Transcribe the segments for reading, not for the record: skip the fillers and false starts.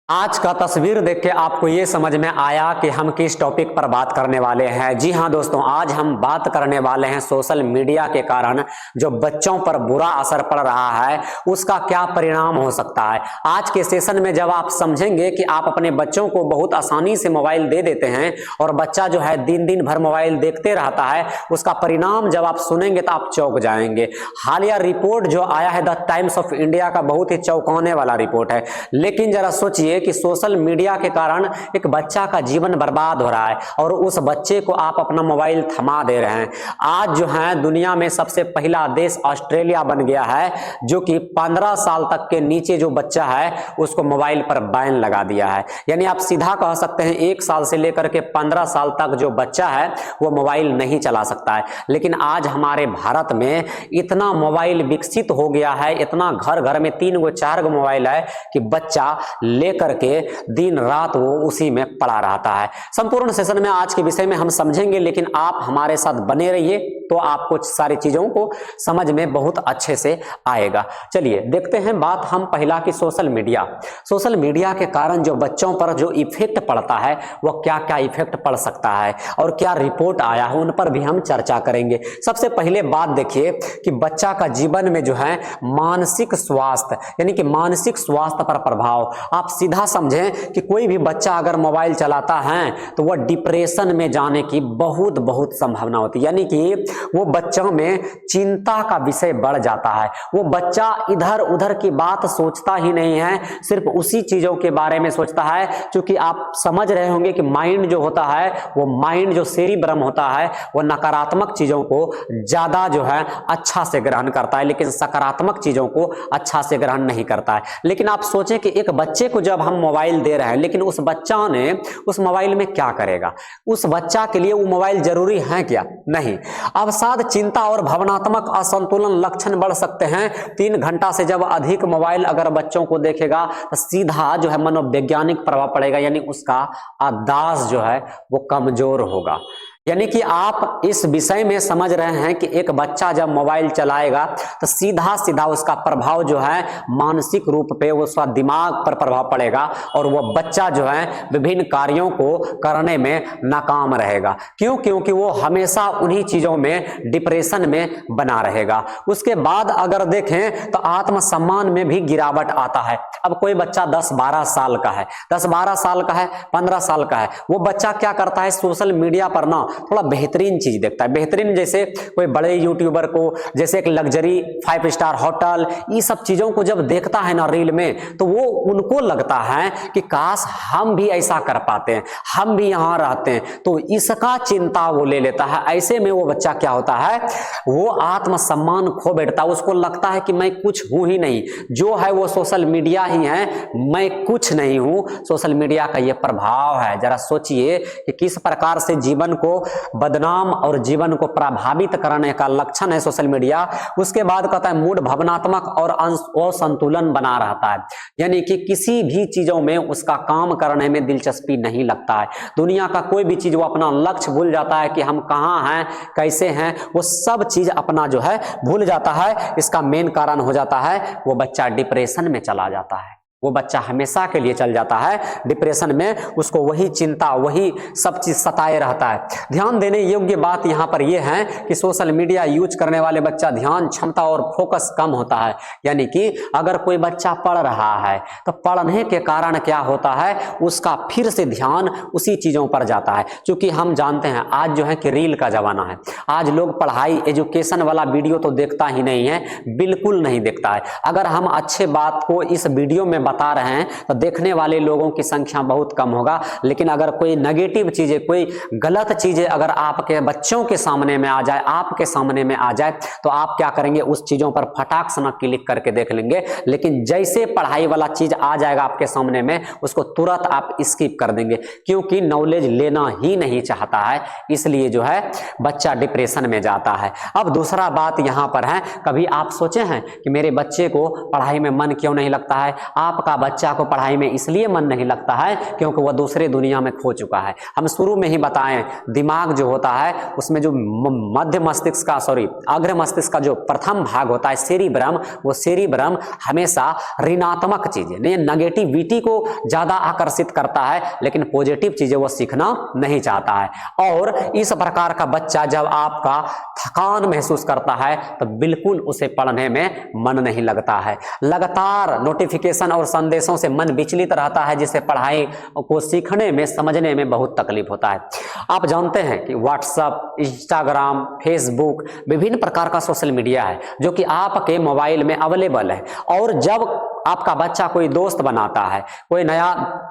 आज का तस्वीर देख के आपको ये समझ में आया कि हम किस टॉपिक पर बात करने वाले हैं। जी हाँ दोस्तों, आज हम बात करने वाले हैं सोशल मीडिया के कारण जो बच्चों पर बुरा असर पड़ रहा है उसका क्या परिणाम हो सकता है। आज के सेशन में जब आप समझेंगे कि आप अपने बच्चों को बहुत आसानी से मोबाइल दे देते हैं और बच्चा जो है दिन दिन भर मोबाइल देखते रहता है, उसका परिणाम जब आप सुनेंगे तो आप चौंक जाएंगे। हालिया रिपोर्ट जो आया है द टाइम्स ऑफ इंडिया का, बहुत ही चौंकाने वाला रिपोर्ट है। लेकिन जरा सोचिए कि सोशल मीडिया के कारण एक बच्चा का जीवन बर्बाद हो रहा है और उस बच्चे को आप अपना मोबाइल थमा दे रहे हैं। आज जो है दुनिया में सबसे पहला देश ऑस्ट्रेलिया बन गया है जो कि 15 साल तक के नीचे जो बच्चा है उसको मोबाइल पर बैन लगा दिया है। यानी आप सीधा कह सकते हैं 1 साल से लेकर के 15 साल तक जो बच्चा है वो मोबाइल नहीं चला सकता है। लेकिन आज हमारे भारत में इतना मोबाइल विकसित हो गया है, इतना घर घर में 3 गो 4 गो मोबाइल है कि बच्चा लेकर के दिन रात वो उसी में पड़ा रहता है। संपूर्ण सेशन में आज के विषय में हम समझेंगे, लेकिन आप हमारे साथ बने रहिए तो आपको सारी चीजों को समझ में बहुत अच्छे से आएगा। चलिए देखते हैं बात हम पहला की सोशल मीडिया के कारण जो बच्चों पर जो इफेक्ट पड़ता है वो क्या क्या इफेक्ट पड़ सकता है और क्या रिपोर्ट आया है उन पर भी हम चर्चा करेंगे। सबसे पहले बात देखिए कि बच्चा का जीवन में जो है मानसिक स्वास्थ्य यानी कि मानसिक स्वास्थ्य पर प्रभाव। आप सीधा समझें कि कोई भी बच्चा अगर मोबाइल चलाता है तो वह डिप्रेशन में जाने की बहुत संभावना होती है। यानी कि वो बच्चों में चिंता का विषय बढ़ जाता है। वो बच्चा इधर उधर की बात सोचता ही नहीं है, सिर्फ उसी चीजों के बारे में सोचता है। क्योंकि आप समझ रहे होंगे कि माइंड जो होता है वो माइंड जो सेरिब्रम होता है वो नकारात्मक चीजों को ज्यादा जो है अच्छा से ग्रहण करता है, लेकिन सकारात्मक चीजों को अच्छा से ग्रहण नहीं करता है। लेकिन आप सोचें कि एक बच्चे को जब हम मोबाइल दे रहे हैं, लेकिन उस बच्चा ने उस मोबाइल में क्या करेगा? उस बच्चा के लिए वो मोबाइल जरूरी है क्या? नहीं। अवसाद, चिंता और भावनात्मक असंतुलन लक्षण बढ़ सकते हैं। 3 घंटा से जब अधिक मोबाइल अगर बच्चों को देखेगा तो सीधा जो है मनोवैज्ञानिक प्रभाव पड़ेगा, यानी उसका याददाश्त जो है वो कमजोर होगा। यानी कि आप इस विषय में समझ रहे हैं कि एक बच्चा जब मोबाइल चलाएगा तो सीधा उसका प्रभाव जो है मानसिक रूप पे उसका दिमाग पर प्रभाव पड़ेगा और वह बच्चा जो है विभिन्न कार्यों को करने में नाकाम रहेगा। क्यों? क्योंकि वो हमेशा उन्हीं चीजों में डिप्रेशन में बना रहेगा। उसके बाद अगर देखें तो आत्मसम्मान में भी गिरावट आता है। अब कोई बच्चा 10-12 साल का है, 10-12 साल का है, 15 साल का है, वो बच्चा क्या करता है? सोशल मीडिया पर ना थोड़ा बेहतरीन चीज देखता है। बेहतरीन जैसे कोई बड़े यूट्यूबर को, जैसे एक लग्जरी 5 स्टार होटल, ये सब चीजों को जब देखता है ना रील में, तो वो उनको लगता है कि काश हम भी ऐसा कर पाते हैं, हम भी यहां रहते हैं। तो इसका चिंता वो ले लेता है। ऐसे में वो बच्चा क्या होता है, वो आत्मसम्मान खो बैठता है। उसको लगता है कि मैं कुछ हूं ही नहीं, जो है वो सोशल मीडिया ही है, मैं कुछ नहीं हूं। सोशल मीडिया का ये प्रभाव है। जरा सोचिए कि किस प्रकार से जीवन को बदनाम और जीवन को प्रभावित करने का लक्षण है सोशल मीडिया। उसके बाद कहता है मूड भावनात्मक और असंतुलन बना रहता है। यानी कि किसी भी चीजों में उसका काम करने में दिलचस्पी नहीं लगता है। दुनिया का कोई भी चीज वो अपना लक्ष्य भूल जाता है कि हम कहाँ हैं, कैसे हैं, वो सब चीज अपना जो है भूल जाता है। इसका मेन कारण हो जाता है वो बच्चा डिप्रेशन में चला जाता है। वो बच्चा हमेशा के लिए चल जाता है डिप्रेशन में। उसको वही चिंता, वही सब चीज सताए रहता है। ध्यान देने योग्य बात यहाँ पर यह है कि सोशल मीडिया यूज करने वाले बच्चा ध्यान क्षमता और फोकस कम होता है। यानी कि अगर कोई बच्चा पढ़ रहा है तो पढ़ने के कारण क्या होता है, उसका फिर से ध्यान उसी चीजों पर जाता है। क्योंकि हम जानते हैं आज जो है कि रील का जमाना है। आज लोग पढ़ाई, एजुकेशन वाला वीडियो तो देखता ही नहीं है, बिल्कुल नहीं देखता है। अगर हम अच्छे बात को इस वीडियो में बता रहे हैं तो देखने वाले लोगों की संख्या बहुत कम होगा। लेकिन अगर कोई नेगेटिव चीजें, कोई गलत चीजें अगर आपके बच्चों के सामने में आ जाए, आपके सामने में आ जाए, तो आप क्या करेंगे, उस चीजों पर फटाक से क्लिक करके देख लेंगे। लेकिन जैसे पढ़ाई वाला चीज आ जाएगा आपके सामने में, उसको तुरंत आप स्किप कर देंगे, क्योंकि नॉलेज लेना ही नहीं चाहता है। इसलिए जो है बच्चा डिप्रेशन में जाता है। अब दूसरा बात यहां पर है, कभी आप सोचे हैं कि मेरे बच्चे को पढ़ाई में मन क्यों नहीं लगता है? आप आपका बच्चा को पढ़ाई में इसलिए मन नहीं लगता है क्योंकि वह दूसरे दुनिया में खो चुका है। हम शुरू में ही बताएं, दिमाग जो होता है उसमें जो मध्य मस्तिष्क का अग्र मस्तिष्क का जो प्रथम भाग होता है सेरिब्रम, वो सेरिब्रम हमेशा ऋणात्मक चीजें नहीं, नेगेटिविटी को ज्यादा आकर्षित करता है, लेकिन पॉजिटिव चीजें वो सीखना नहीं चाहता है। और इस प्रकार का बच्चा जब आपका थकान महसूस करता है तो बिल्कुल उसे पढ़ने में मन नहीं लगता है। लगातार नोटिफिकेशन और संदेशों से मन विचलित रहता है, जिससे पढ़ाई को सीखने में समझने में बहुत तकलीफ होता है। आप जानते हैं कि व्हाट्सएप, इंस्टाग्राम, फेसबुक विभिन्न प्रकार का सोशल मीडिया है जो कि आपके मोबाइल में अवेलेबल है। और जब आपका बच्चा कोई दोस्त बनाता है, कोई नया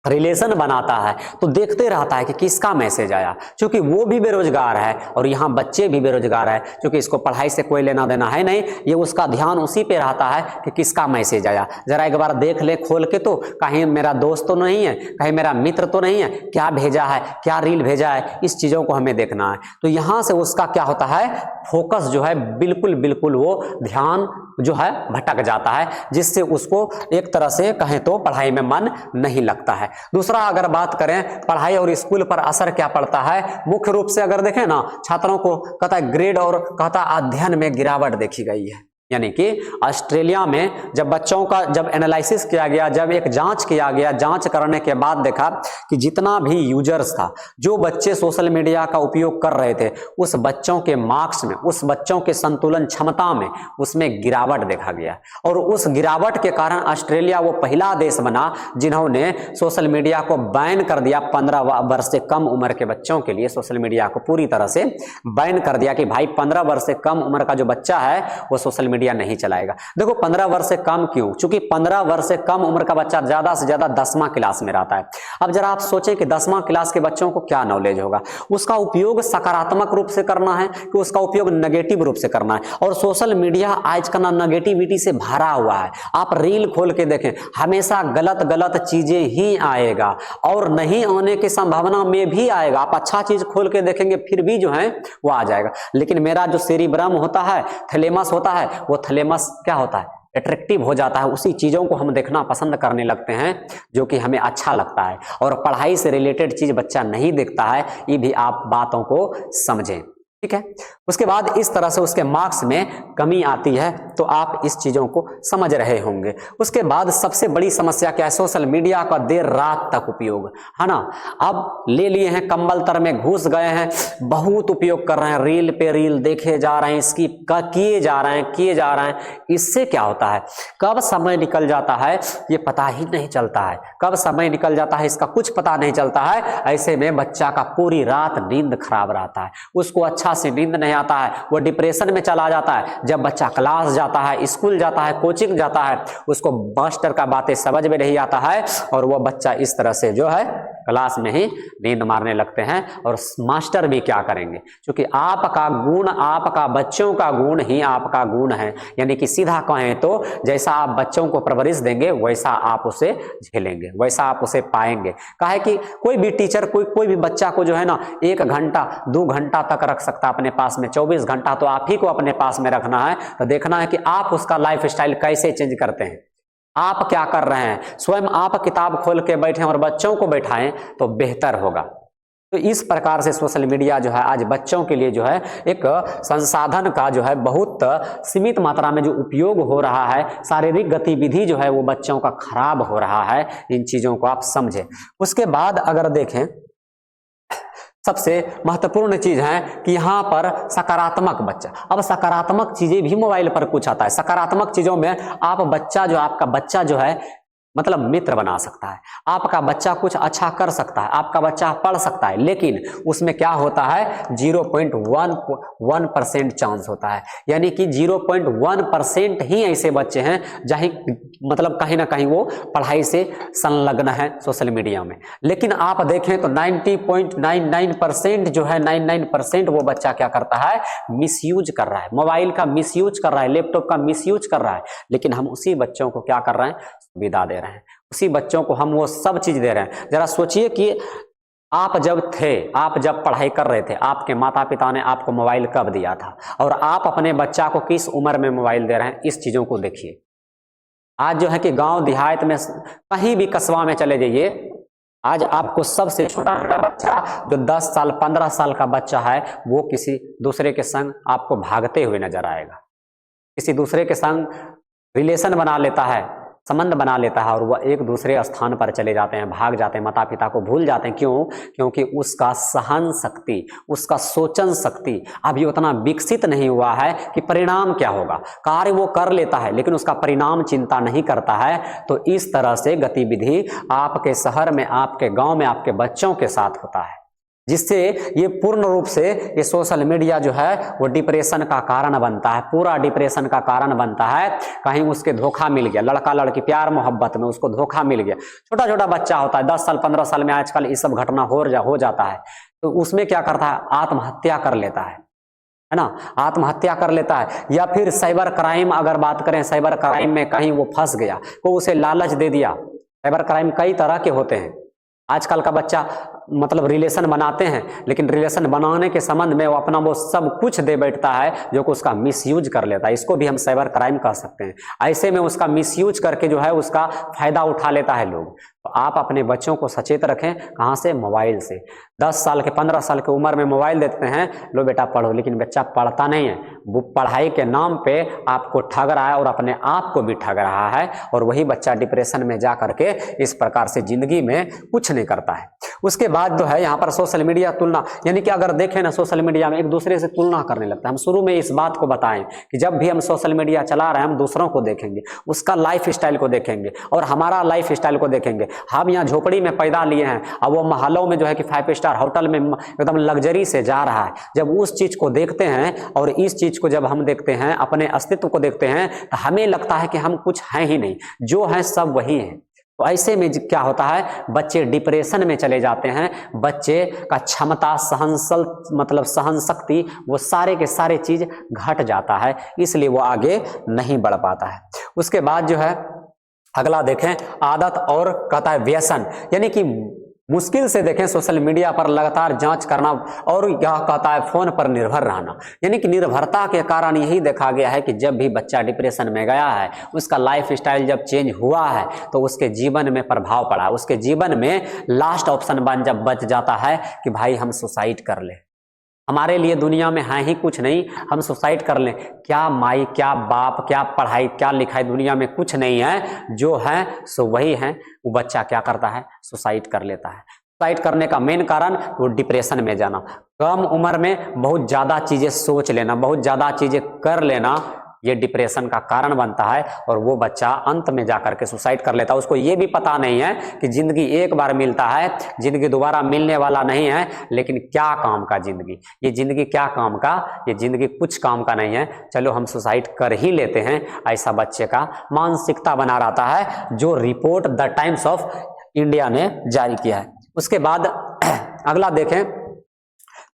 रिलेशन बनाता है, तो देखते रहता है कि किसका मैसेज आया, क्योंकि वो भी बेरोजगार है और यहाँ बच्चे भी बेरोजगार है, क्योंकि इसको पढ़ाई से कोई लेना देना है नहीं। ये उसका ध्यान उसी पे रहता है कि किसका मैसेज आया, जरा एक बार देख ले खोल के, तो कहीं मेरा दोस्त तो नहीं है, कहीं मेरा मित्र तो नहीं है, क्या भेजा है, क्या रील भेजा है, इस चीजों को हमें देखना है। तो यहाँ से उसका क्या होता है, फोकस जो है बिल्कुल वो ध्यान जो है भटक जाता है, जिससे उसको एक तरह से कहें तो पढ़ाई में मन नहीं लगता है। दूसरा, अगर बात करें पढ़ाई और स्कूल पर असर क्या पड़ता है, मुख्य रूप से अगर देखें ना, छात्रों को कहता है ग्रेड और कहता अध्ययन में गिरावट देखी गई है। यानी कि ऑस्ट्रेलिया में जब बच्चों का जब एनालिसिस किया गया, जब एक जांच किया गया, जांच करने के बाद देखा कि जितना भी यूजर्स था, जो बच्चे सोशल मीडिया का उपयोग कर रहे थे, उस बच्चों के मार्क्स में, उस बच्चों के संतुलन क्षमता में, उसमें गिरावट देखा गया। और उस गिरावट के कारण ऑस्ट्रेलिया वो पहला देश बना जिन्होंने सोशल मीडिया को बैन कर दिया। 15 वर्ष से कम उम्र के बच्चों के लिए सोशल मीडिया को पूरी तरह से बैन कर दिया कि भाई 15 वर्ष से कम उम्र का जो बच्चा है वो सोशल मीडिया नहीं चलाएगा। देखो 15 वर्ष से कम क्यों, क्योंकि 15 वर्ष से कम उम्र का बच्चा ज्यादा से ज्यादा 10वां क्लास में रहता है। अब जरा आप सोचें कि 10वां क्लास के बच्चों को क्या नॉलेज होगा, उसका उपयोग सकारात्मक रूप से करना है कि उसका उपयोग नेगेटिव रूप से करना है। और सोशल मीडिया आज का नेगेटिविटी से भरा हुआ है। आप रील खोल के देखें, हमेशा गलत गलत चीजें ही आएगा और नहीं आने की संभावना में भी आएगा। आप अच्छा चीज खोल के देखेंगे फिर भी जो है वो आ जाएगा। लेकिन मेरा जो सेरिब्रम होता है, थैलेमस होता है, वो थैलेमस क्या होता है, अट्रैक्टिव हो जाता है, उसी चीजों को हम देखना पसंद करने लगते हैं जो कि हमें अच्छा लगता है। और पढ़ाई से रिलेटेड चीज बच्चा नहीं देखता है, ये भी आप बातों को समझें, ठीक है। उसके बाद इस तरह से उसके मार्क्स में कमी आती है, तो आप इस चीजों को समझ रहे होंगे। उसके बाद सबसे बड़ी समस्या क्या है, सोशल मीडिया का देर रात तक उपयोग, है ना। अब ले लिए हैं, कंबल तर में घुस गए हैं, बहुत उपयोग कर रहे हैं, रील पे रील देखे जा रहे हैं, स्किप किए जा रहे हैं। इससे क्या होता है, कब समय निकल जाता है ये पता ही नहीं चलता है, कब समय निकल जाता है इसका कुछ पता नहीं चलता है। ऐसे में बच्चा का पूरी रात नींद खराब रहता है, उसको अच्छा से नींद नहीं आता है, वो डिप्रेशन में चला जाता है। जब बच्चा क्लास जाता है, स्कूल जाता है, कोचिंग जाता है, उसको मास्टर का बातें समझ में नहीं आता है और वो बच्चा इस तरह से जो है क्लास में ही नींद मारने लगते हैं। और मास्टर भी क्या करेंगे, क्योंकि आपका गुण, आपका बच्चों का गुण ही आपका गुण है। यानी कि सीधा कहें तो जैसा आप बच्चों को परवरिश देंगे वैसा आप उसे झेलेंगे, वैसा आप उसे पाएंगे। काहे कि कोई भी टीचर कोई भी बच्चा को जो है ना 1 घंटा 2 घंटा तक रख सकता अपने पास में, 24 घंटा तो आप ही को अपने पास में रखना है। तो देखना है कि आप उसका लाइफ स्टाइल कैसे चेंज करते हैं, आप क्या कर रहे हैं। स्वयं आप किताब खोल के बैठें और बच्चों को बैठाएं तो बेहतर होगा। तो इस प्रकार से सोशल मीडिया जो है आज बच्चों के लिए जो है एक संसाधन का जो है बहुत सीमित मात्रा में जो उपयोग हो रहा है, शारीरिक गतिविधि जो है वो बच्चों का खराब हो रहा है। इन चीजों को आप समझें। उसके बाद अगर देखें, सबसे महत्वपूर्ण चीज है कि यहाँ पर सकारात्मक बच्चा, अब सकारात्मक चीजें भी मोबाइल पर कुछ आता है। सकारात्मक चीजों में आप आपका बच्चा जो है मतलब मित्र बना सकता है, आपका बच्चा कुछ अच्छा कर सकता है, आपका बच्चा पढ़ सकता है, लेकिन उसमें क्या होता है 0.1% चांस होता है। यानी कि 0.1% ही ऐसे बच्चे हैं जहाँ मतलब कहीं ना कहीं वो पढ़ाई से संलग्न है सोशल मीडिया में। लेकिन आप देखें तो 90.99% जो है 99% वो बच्चा क्या करता है, मिसयूज कर रहा है, मोबाइल का मिसयूज कर रहा है, लैपटॉप का मिसयूज कर रहा है। लेकिन हम उसी बच्चों को क्या कर रहे हैं, सुविधा दे रहे हैं, उसी बच्चों को हम वो सब चीज दे रहे हैं। जरा सोचिए कि आप जब पढ़ाई कर रहे थे, आपके माता पिता ने आपको मोबाइल कब दिया था, और आप अपने बच्चा को किस उम्र में मोबाइल दे रहे हैं, इस चीजों को देखिए। आज जो है कि गांव देहात में कहीं भी कस्बा में चले जाइए, आज आपको सबसे छोटा बच्चा जो 10 साल 15 साल का बच्चा है वो किसी दूसरे के संग आपको भागते हुए नजर आएगा, किसी दूसरे के संग रिलेशन बना लेता है, संबंध बना लेता है और वह एक दूसरे स्थान पर चले जाते हैं, भाग जाते हैं, माता पिता को भूल जाते हैं। क्यों? क्योंकि उसका सहन शक्ति, उसका सोचन शक्ति अभी उतना विकसित नहीं हुआ है कि परिणाम क्या होगा। कार्य वो कर लेता है लेकिन उसका परिणाम चिंता नहीं करता है। तो इस तरह से गतिविधि आपके शहर में, आपके गांव में, आपके बच्चों के साथ होता है, जिससे ये पूर्ण रूप से ये सोशल मीडिया जो है वो डिप्रेशन का कारण बनता है, पूरा डिप्रेशन का कारण बनता है। कहीं उसके धोखा मिल गया, लड़का लड़की प्यार मोहब्बत में उसको धोखा मिल गया, छोटा छोटा बच्चा होता है 10 साल 15 साल में आजकल ये सब घटना हो जाता है, तो उसमें क्या करता है, आत्महत्या कर लेता है ना, आत्महत्या कर लेता है। या फिर साइबर क्राइम, अगर बात करें साइबर क्राइम में कहीं वो फंस गया, तो उसे लालच दे दिया। साइबर क्राइम कई तरह के होते हैं। आजकल का बच्चा मतलब रिलेशन बनाते हैं, लेकिन रिलेशन बनाने के संबंध में वो अपना वो सब कुछ दे बैठता है जो कि उसका मिसयूज कर लेता है। इसको भी हम साइबर क्राइम कह सकते हैं। ऐसे में उसका मिसयूज करके जो है उसका फायदा उठा लेता है लोग। तो आप अपने बच्चों को सचेत रखें। कहाँ से? मोबाइल से। 10 साल के 15 साल की उम्र में मोबाइल देते हैं, लो बेटा पढ़ो, लेकिन बच्चा पढ़ता नहीं है। वो पढ़ाई के नाम पे आपको ठग रहा है और अपने आप को भी ठग रहा है, और वही बच्चा डिप्रेशन में जा करके इस प्रकार से जिंदगी में कुछ नहीं करता है। उसके बाद जो है यहाँ पर सोशल मीडिया तुलना, यानी कि अगर देखें ना सोशल मीडिया में एक दूसरे से तुलना करने लगता है। हम शुरू में इस बात को बताएं कि जब भी हम सोशल मीडिया चला रहे हैं हम दूसरों को देखेंगे, उसका लाइफ स्टाइल को देखेंगे और हमारा लाइफ स्टाइल को देखेंगे। हम यहाँ झोपड़ी में पैदा लिए हैं, अब वो महलों में जो है कि 5 स्टार होटल में एकदम लग्जरी से जा रहा है। जब उस चीज को देखते हैं और इस चीज को जब हम देखते हैं, अपने अस्तित्व को देखते हैं, तो हमें लगता है कि हम कुछ हैं ही नहीं, जो है सब वही है। तो ऐसे में क्या होता है, बच्चे डिप्रेशन में चले जाते हैं। बच्चे का क्षमता, सहन शक्ति, वो सारे के सारे चीज घट जाता है, इसलिए वो आगे नहीं बढ़ पाता है। उसके बाद जो है अगला देखें, आदत और कहता है व्यसन, यानी कि मुश्किल से देखें सोशल मीडिया पर लगातार जांच करना, और यह कहता है फोन पर निर्भर रहना। यानी कि निर्भरता के कारण यही देखा गया है कि जब भी बच्चा डिप्रेशन में गया है, उसका लाइफ स्टाइल जब चेंज हुआ है तो उसके जीवन में प्रभाव पड़ा। उसके जीवन में लास्ट ऑप्शन जब बच जाता है कि भाई हम सुसाइड कर ले, हमारे लिए दुनिया में है ही कुछ नहीं, हम सुसाइड कर लें। क्या माई, क्या बाप, क्या पढ़ाई, क्या लिखाई, दुनिया में कुछ नहीं है, जो है सो वही है। वो बच्चा क्या करता है, सुसाइड कर लेता है। सुसाइड करने का मेन कारण वो डिप्रेशन में जाना, कम उम्र में बहुत ज़्यादा चीज़ें सोच लेना, बहुत ज़्यादा चीज़ें कर लेना, ये डिप्रेशन का कारण बनता है। और वो बच्चा अंत में जाकर के सुसाइड कर लेता है। उसको ये भी पता नहीं है कि जिंदगी एक बार मिलता है, जिंदगी दोबारा मिलने वाला नहीं है। लेकिन क्या काम का जिंदगी, ये जिंदगी क्या काम का, ये जिंदगी कुछ काम का नहीं है, चलो हम सुसाइड कर ही लेते हैं, ऐसा बच्चे का मानसिकता बना रहता है, जो report the times of India ने जारी किया है। उसके बाद अगला देखें,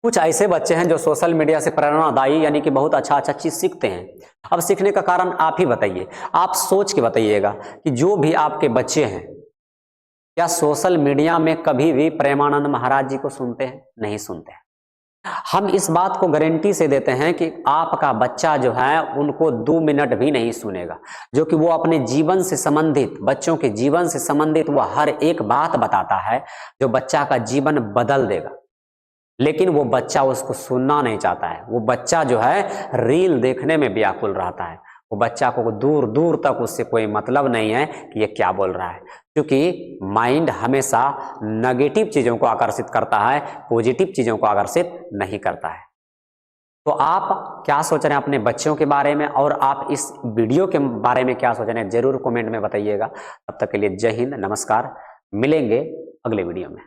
कुछ ऐसे बच्चे हैं जो सोशल मीडिया से प्रेरणादायी, यानी कि बहुत अच्छा चीज सीखते हैं। अब सीखने का कारण आप ही बताइए, आप सोच के बताइएगा कि जो भी आपके बच्चे हैं, क्या सोशल मीडिया में कभी भी प्रेमानंद महाराज जी को सुनते हैं? नहीं सुनते हैं। हम इस बात को गारंटी से देते हैं कि आपका बच्चा जो है उनको 2 मिनट भी नहीं सुनेगा, जो कि वो अपने जीवन से संबंधित, बच्चों के जीवन से संबंधित वो हर एक बात बताता है जो बच्चा का जीवन बदल देगा। लेकिन वो बच्चा उसको सुनना नहीं चाहता है। वो बच्चा जो है रील देखने में व्याकुल रहता है। वो बच्चा को दूर दूर तक उससे कोई मतलब नहीं है कि ये क्या बोल रहा है, क्योंकि माइंड हमेशा नेगेटिव चीज़ों को आकर्षित करता है, पॉजिटिव चीज़ों को आकर्षित नहीं करता है। तो आप क्या सोच रहे हैं अपने बच्चों के बारे में, और आप इस वीडियो के बारे में क्या सोच रहे हैं, जरूर कमेंट में बताइएगा। तब तक के लिए जय हिंद, नमस्कार, मिलेंगे अगले वीडियो में।